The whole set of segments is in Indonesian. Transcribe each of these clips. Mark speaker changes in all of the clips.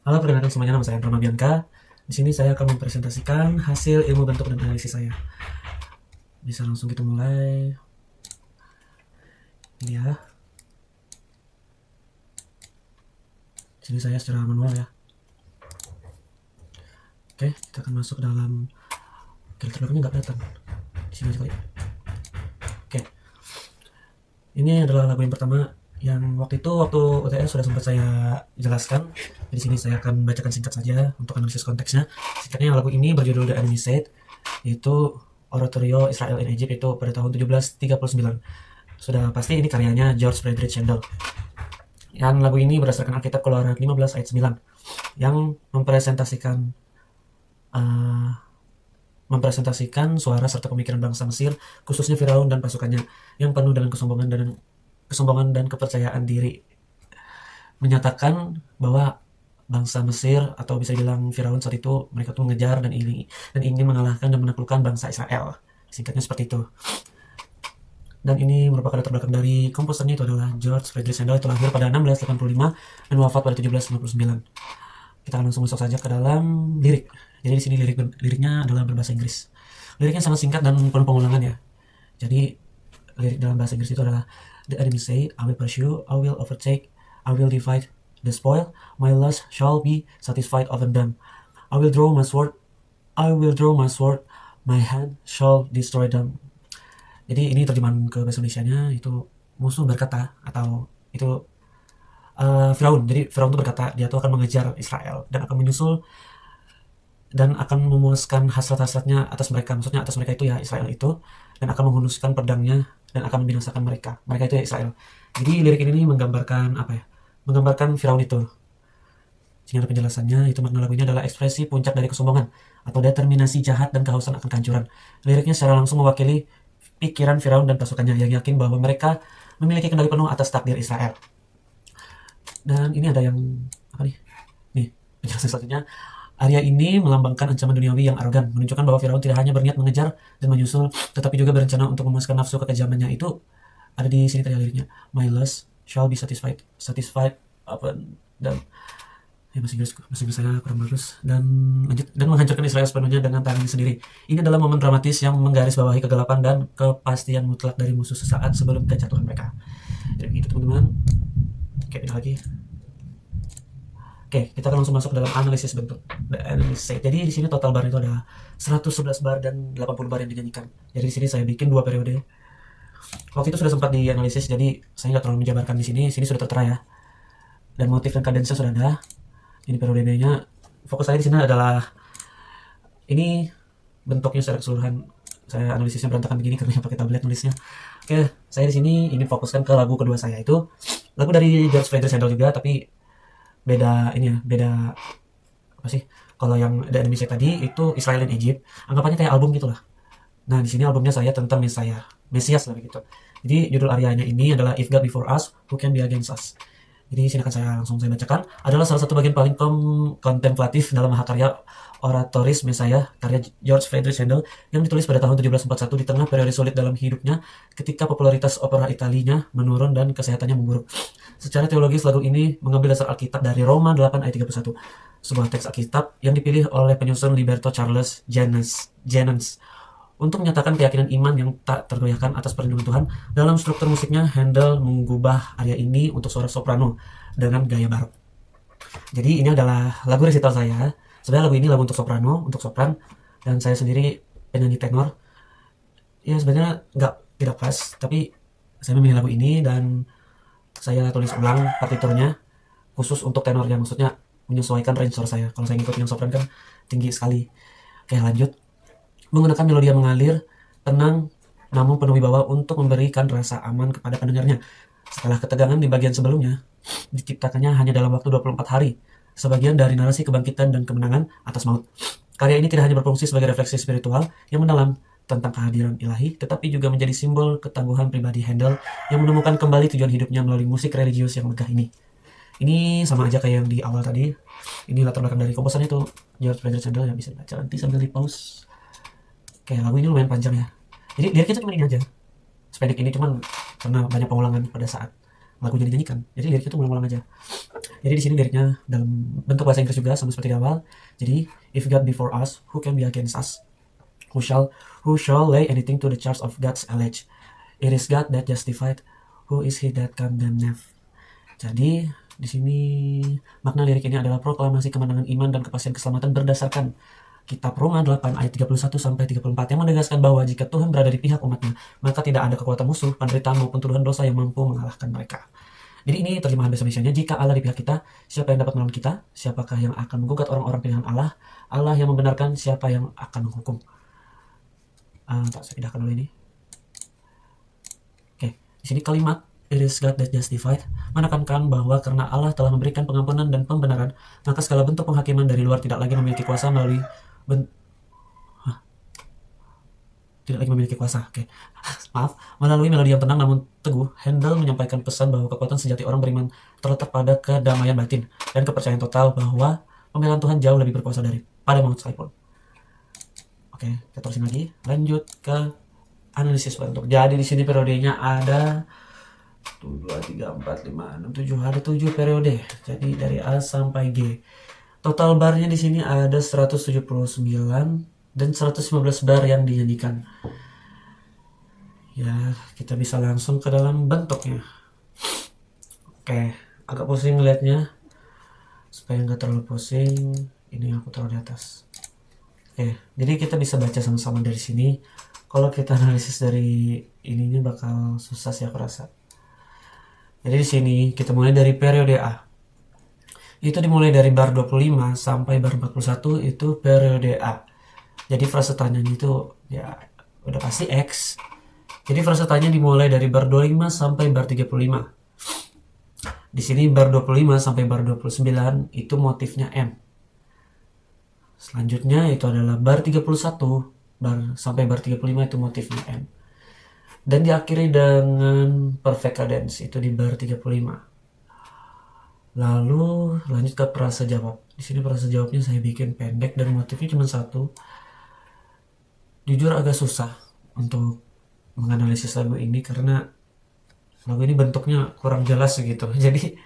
Speaker 1: Halo, perkenalkan semuanya, nama saya Andra Bianca. Di sini saya akan mempresentasikan hasil ilmu bentuk dan analisis saya. Bisa langsung kita mulai. Ini ya. Di sini saya secara manual ya. Oke, kita akan masuk ke dalam. Filter belakangnya nggak kelihatan. Di sini aja kali. Oke. Ini adalah lagu yang pertama yang waktu UTS sudah sempat saya jelaskan. Di sini saya akan bacakan singkat saja untuk analisis konteksnya. Singkatnya lagu ini berjudul The Enemy Said, yaitu oratorio Israel in Egypt itu pada tahun 1739. Sudah pasti ini karyanya George Friedrich Handel. Yang lagu ini berdasarkan Alkitab Keluaran 15 ayat 9 yang mempresentasikan suara serta pemikiran bangsa Mesir, khususnya Firaun dan pasukannya yang penuh dengan kesombongan dan kepercayaan diri, menyatakan bahwa bangsa Mesir atau bisa dibilang Firaun saat itu mereka tuh mengejar dan ingin mengalahkan dan menaklukkan bangsa Israel. Singkatnya seperti itu. Dan ini merupakan latar belakang dari komposernya, itu adalah George Friedrich Handel, itu lahir pada 1685 dan wafat pada 1759. Kita akan langsung masuk saja ke dalam lirik. Jadi di sini liriknya adalah berbahasa Inggris. Liriknya sangat singkat dan penuh pengulangan ya. Jadi lirik dalam bahasa Inggris itu adalah The enemy say, I will pursue, I will overtake, I will divide the spoil, my lust shall be satisfied over them. I will draw my sword, I will draw my sword, my hand shall destroy them. Jadi ini terjemahan ke bahasa Indonesianya itu musuh berkata, atau itu Firaun. Jadi Firaun itu berkata dia tuh akan mengejar Israel dan akan menyusul dan akan memuaskan hasrat-hasratnya atas mereka. Maksudnya atas mereka itu ya Israel itu, dan akan menghunuskan pedangnya dan akan membinasakan mereka. Mereka itu ya Israel. Jadi lirik ini menggambarkan apa ya? Menggambarkan Firaun itu. Sini ada penjelasannya, itu makna lagunya adalah ekspresi puncak dari kesombongan atau determinasi jahat dan kehausan akan kehancuran. Liriknya secara langsung mewakili pikiran Firaun dan pasukannya yang yakin bahwa mereka memiliki kendali penuh atas takdir Israel. Dan ini ada yang apa nih? Nih, penjelasan selanjutnya. Arya ini melambangkan ancaman duniawi yang arogan, menunjukkan bahwa Firaun tidak hanya berniat mengejar dan menyusul, tetapi juga berencana untuk memuaskan nafsu kekejamannya. Itu ada di sini tadi liriknya. My lust shall be satisfied apa dan ya bahasa Inggris saya kurang bagus, dan lanjut, dan menghancurkan Israel sepenuhnya dengan tangannya sendiri. Ini adalah momen dramatis yang menggarisbawahi kegelapan dan kepastian mutlak dari musuh sesaat sebelum kejatuhan mereka. Jadi begitu teman-teman. Oke, pindah lagi. Oke, kita akan langsung masuk ke dalam analisis bentuk. Jadi di sini total bar itu ada 111 bar dan 80 bar yang dinyanyikan. Jadi di sini saya bikin 2 periode. Waktu itu sudah sempat dianalisis, jadi saya nggak terlalu menjabarkan di sini. Sini sudah tertera ya. Dan motif dan kadensnya sudah ada. Ini periode B-nya. Fokus saya di sini adalah ini bentuknya secara keseluruhan. Saya analisisnya berantakan begini karena pakai tablet nulisnya. Oke, saya di sini ingin fokuskan ke lagu kedua saya, itu lagu dari George Friedrich Handel juga, tapi beda ini ya, beda apa sih? Kalau yang The Enemy Said tadi itu Israel in Egypt, anggapannya kayak album gitulah. Nah, di sini albumnya saya tentang Mesias lah begitu. Jadi judul aryanya ini adalah If God Before Us, Who Can Be Against Us. Jadi sini akan saya bacakan, adalah salah satu bagian paling kontemplatif dalam mahakarya Oratoris Messiah karya George Friedrich Handel yang ditulis pada tahun 1741 di tengah periode sulit dalam hidupnya ketika popularitas opera Italinya menurun dan kesehatannya memburuk. Secara teologis lagu ini mengambil dasar Alkitab dari Roma 8 ayat 31, sebuah teks Alkitab yang dipilih oleh penyusun Liberto Charles Jennens untuk menyatakan keyakinan iman yang tak tergoyahkan atas perlindungan Tuhan. Dalam struktur musiknya, Handel mengubah arya ini untuk suara soprano dengan gaya barok. Jadi ini adalah lagu resital saya. Sebenarnya lagu ini lagu untuk soprano, untuk sopran, dan saya sendiri penyanyi tenor. Ya sebenarnya tidak pas, tapi saya memilih lagu ini dan saya tulis ulang partiturnya khusus untuk tenor, yang maksudnya menyesuaikan range suara saya. Kalau saya ngikutin yang sopran kan tinggi sekali. Oke, lanjut. Menggunakan melodi yang mengalir, tenang, namun penuh wibawa untuk memberikan rasa aman kepada pendengarnya. Setelah ketegangan di bagian sebelumnya, diciptakannya hanya dalam waktu 24 hari, sebagian dari narasi kebangkitan dan kemenangan atas maut. Karya ini tidak hanya berfungsi sebagai refleksi spiritual yang mendalam tentang kehadiran ilahi, tetapi juga menjadi simbol ketangguhan pribadi Handel yang menemukan kembali tujuan hidupnya melalui musik religius yang megah ini. Ini sama aja kayak yang di awal tadi. Ini latar belakang dari komposernya itu George Friedrich Handel, yang bisa dibaca nanti sambil di pause. Kayak lagu ini lumayan panjang ya. Jadi liriknya cuma ini aja. Sependek ini cuman karena banyak pengulangan pada saat lagunya dinyanyikan. Jadi liriknya tuh ngulang-ngulang aja. Jadi di sini liriknya dalam bentuk bahasa Inggris juga, sama seperti di awal. Jadi, if God be for us, who can be against us? Who shall lay anything to the charge of God's elect? It is God that justified. Who is he that condemneth? Jadi di sini makna lirik ini adalah proklamasi kemenangan iman dan kepastian keselamatan berdasarkan Kitab Roma 8 ayat 31 sampai 34 yang menegaskan bahwa jika Tuhan berada di pihak umatnya, maka tidak ada kekuatan musuh, penderitaan maupun tuduhan dosa yang mampu mengalahkan mereka. Jadi ini terjemahan bahasa Indonesianya, jika Allah di pihak kita, siapa yang dapat melawan kita? Siapakah yang akan menggugat orang-orang pilihan Allah? Allah yang membenarkan, siapa yang akan menghukum? Saya pindahkan dulu ini. Oke, di sini kalimat It is God that justified menekankan bahwa karena Allah telah memberikan pengampunan dan pembenaran, maka segala bentuk penghakiman dari luar tidak lagi memiliki kuasa melalui maaf, melalui melodi yang tenang namun teguh. Handel menyampaikan pesan bahwa kekuatan sejati orang beriman terletak pada kedamaian batin dan kepercayaan total bahwa pembelaan Tuhan jauh lebih berkuasa daripada maut sekalipun. Oke, kita terusin lagi. Lanjut ke analisis bentuk. Jadi di sini periodenya ada 1, 2, 3, 4, 5, 6, 7. Ada 7 periode. Jadi dari A sampai G. Total barnya di sini ada 179 dan 115 bar yang dinyanyikan. Ya, kita bisa langsung ke dalam bentuknya. Oke, agak pusing ngeliatnya. Supaya nggak terlalu pusing, ini aku taruh di atas. Oke, jadi kita bisa baca sama-sama dari sini. Kalau kita analisis dari ininya bakal susah sih aku rasa. Jadi di sini kita mulai dari periode A. Itu dimulai dari bar 25 sampai bar 41 itu periode A. Jadi frase tanyanya itu ya udah pasti X. Jadi frase tanya dimulai dari bar 25 sampai bar 35. Di sini bar 25 sampai bar 29 itu motifnya M. Selanjutnya itu adalah bar 31 sampai bar 35 itu motifnya M. Dan diakhiri dengan perfect cadence itu di bar 35. Lalu lanjut ke frase jawab. Di sini frase jawabnya saya bikin pendek dan motifnya cuma satu. Jujur agak susah untuk menganalisis lagu ini karena lagu ini bentuknya kurang jelas gitu. Jadi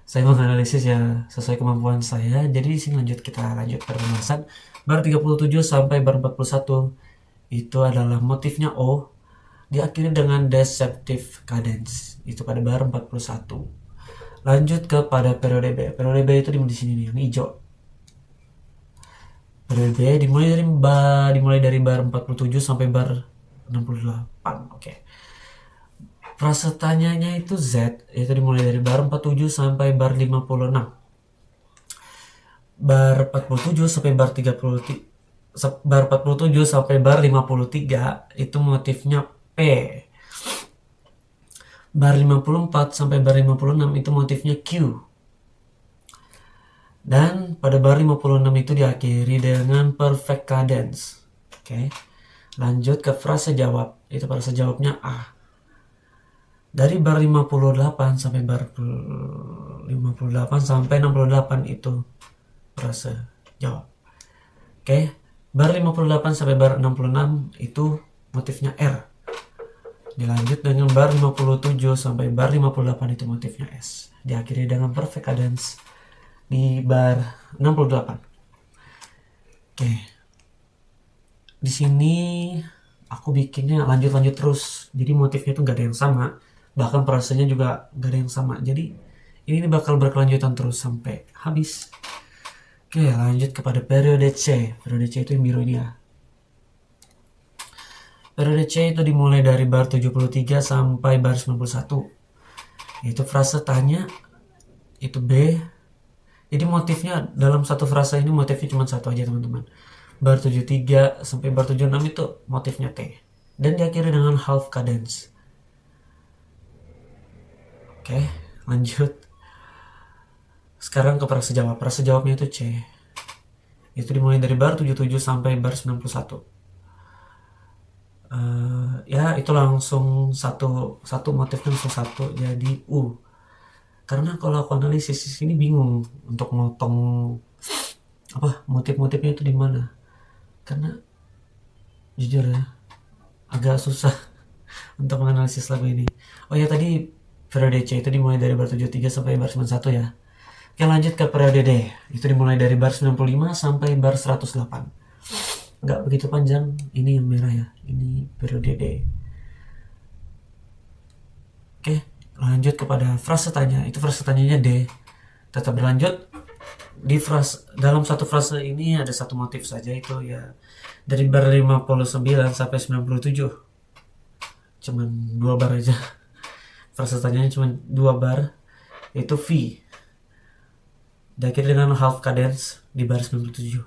Speaker 1: saya menganalisis ya sesuai kemampuan saya. Jadi di sini kita lanjut ke pembahasan. Bar 37 sampai bar 41 itu adalah motifnya O. Diakhiri dengan deceptive cadence itu pada bar 41. Lanjut kepada periode B. Periode B itu di sini nih yang hijau. Periode B dimulai dari bar 47 sampai bar 68. Oke. Frase tanyanya itu Z, itu dimulai dari bar 47 sampai bar 56. Bar 47 sampai bar 30 bar 47 sampai bar 53 itu motifnya P. Bar 54 sampai bar 56 itu motifnya Q. Dan pada bar 56 itu diakhiri dengan perfect cadence. Oke. Lanjut ke frase jawab. Itu frase jawabnya A. Dari bar 58 sampai bar 58 sampai 68 itu frase jawab. Oke. Bar 58 sampai bar 66 itu motifnya R. Dilanjut dengan bar 57 sampai bar 58 itu motifnya S. Diakhiri dengan perfect cadence di bar 68. Oke. Di sini aku bikinnya lanjut terus. Jadi motifnya tuh gak ada yang sama. Bahkan frasenya juga gak ada yang sama. Jadi ini bakal berkelanjutan terus sampai habis. Oke, lanjut kepada periode C. Periode C itu yang biru ini ya. Periode C itu dimulai dari bar 73 sampai bar 91. Itu frase tanya, itu B. Jadi motifnya dalam satu frase ini motifnya cuma satu aja teman-teman. Bar 73 sampai bar 76 itu motifnya T. Dan diakhiri dengan half cadence. Oke, lanjut. Sekarang ke frase jawab. Frase jawabnya itu C. Itu dimulai dari bar 77 sampai bar 91. Ya itu langsung satu motifnya langsung satu jadi U. Karena kalau aku analisis di sini bingung untuk motong motif-motifnya itu di mana. Karena jujur ya agak susah untuk menganalisis lagu ini. Oh ya tadi Periode C itu dimulai dari bar 73 sampai bar 91 ya. Oke, lanjut ke periode D. Itu dimulai dari bar 95 sampai bar 108. Nggak begitu panjang. Ini yang merah ya. Ini periode D. Oke, lanjut kepada frase tanya. Itu frase tanyanya D. Tetap berlanjut. Di dalam satu frase ini ada satu motif saja, itu ya dari bar 59 sampai 97. Cuman 2 bar aja. Frase tanyanya cuma 2 bar. Itu V. Diakhiri dengan half cadence di bar 97.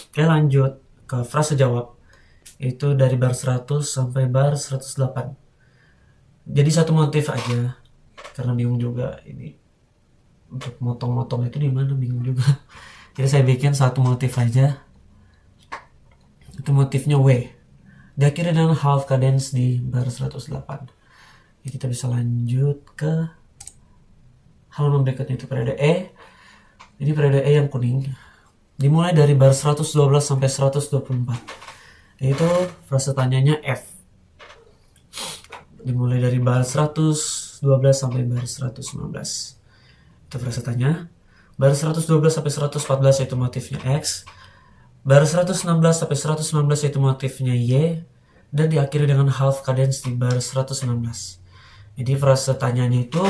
Speaker 1: Oke, lanjut ke frase jawab. Itu dari bar 100 sampai bar 108. Jadi satu motif aja. Karena bingung juga ini untuk motong-motong itu di mana, bingung juga. Jadi saya bikin satu motif aja. Itu motifnya W. Diakhiri dengan half cadence di bar 108. Jadi kita bisa lanjut ke halaman berikutnya, itu periode E. Ini periode E yang kuning. Dimulai dari bar 112 sampai 124. Yaitu frase tanyanya F. Dimulai dari bar 112 sampai bar 119. Itu frase tanya. Bar 112 sampai 114 itu motifnya X. Bar 116 sampai 119 itu motifnya Y. Dan diakhiri dengan half cadence di bar 116. Jadi frase tanyanya itu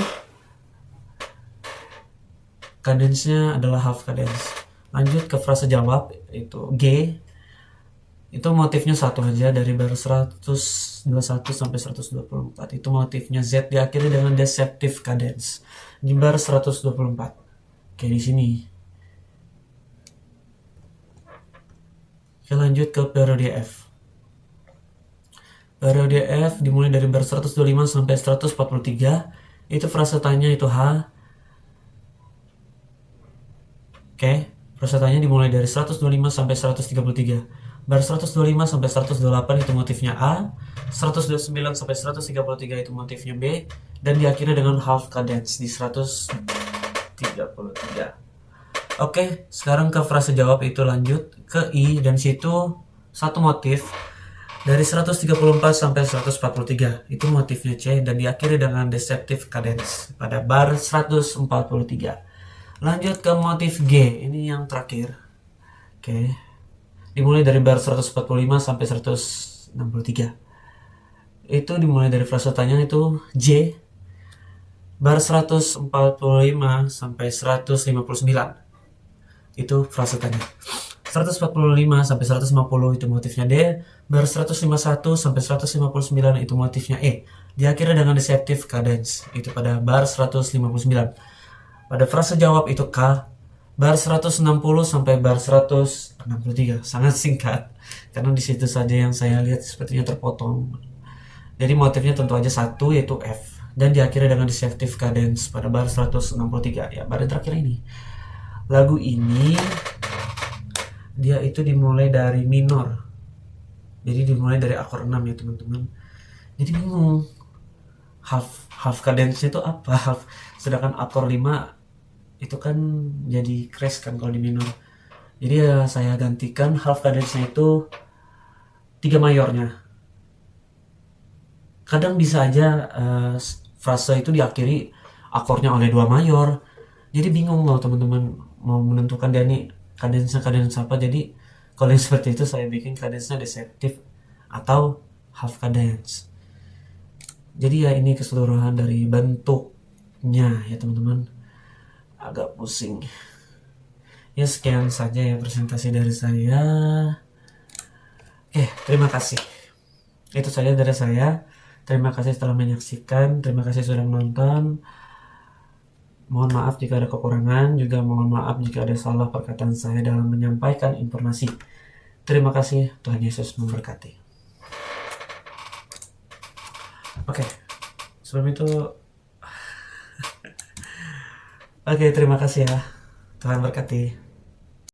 Speaker 1: cadence-nya adalah half cadence. Lanjut ke frase jawab, itu G. Itu motifnya satu aja dari bar 121 sampai 124. Itu motifnya Z, diakhiri dengan deceptive cadence di bar 124. Kayak di sini. Oke, lanjut ke periode F. Periode F dimulai dari bar 125 sampai 143. Itu frase tanya itu H. Oke, frase tanya dimulai dari 125 sampai 133. Bar 125 sampai 128 itu motifnya A. 129 sampai 133 itu motifnya B. Dan diakhiri dengan half cadence di 133. Oke, sekarang ke frase jawab, itu lanjut ke I. Dan situ satu motif dari 134 sampai 143. Itu motifnya C dan diakhiri dengan deceptive cadence pada bar 143. Lanjut ke motif G. Ini yang terakhir. Oke. Dimulai dari bar 145 sampai 163. Itu dimulai dari frase tanya itu J. Bar 145 sampai 159. Itu frase tanya. 145 sampai 150 itu motifnya D. Bar 151 sampai 159 itu motifnya E. Diakhiri dengan deceptive cadence. Itu pada bar 159. Pada frase jawab itu K. Bar 160 sampai bar 163. Sangat singkat. Karena di situ saja yang saya lihat sepertinya terpotong. Jadi motifnya tentu aja satu, yaitu F. Dan diakhiri dengan deceptive cadence pada bar 163. Ya, bar yang terakhir ini. Lagu ini dia itu dimulai dari minor. Jadi dimulai dari akor 6 ya teman-teman. Jadi bingung. Half cadence itu apa? Sedangkan akor 5 itu kan jadi crash kan kalau di minor. Jadi ya saya gantikan half cadence-nya itu 3 mayornya. Kadang bisa aja frase itu diakhiri akornya oleh 2 mayor. Jadi bingung loh teman-teman mau menentukan dia nih cadence apa. Jadi kalau yang seperti itu saya bikin cadence-nya deceptive atau half cadence. Jadi ya ini keseluruhan dari bentuknya ya teman-teman. Agak pusing. Ya sekian saja ya presentasi dari saya. Terima kasih. Itu saja dari saya. Terima kasih telah menyaksikan. Terima kasih sudah menonton. Mohon maaf jika ada kekurangan. Juga mohon maaf jika ada salah perkataan saya dalam menyampaikan informasi. Terima kasih. Tuhan Yesus memberkati. Oke. Sebelum itu Oke, terima kasih ya. Tuhan berkati.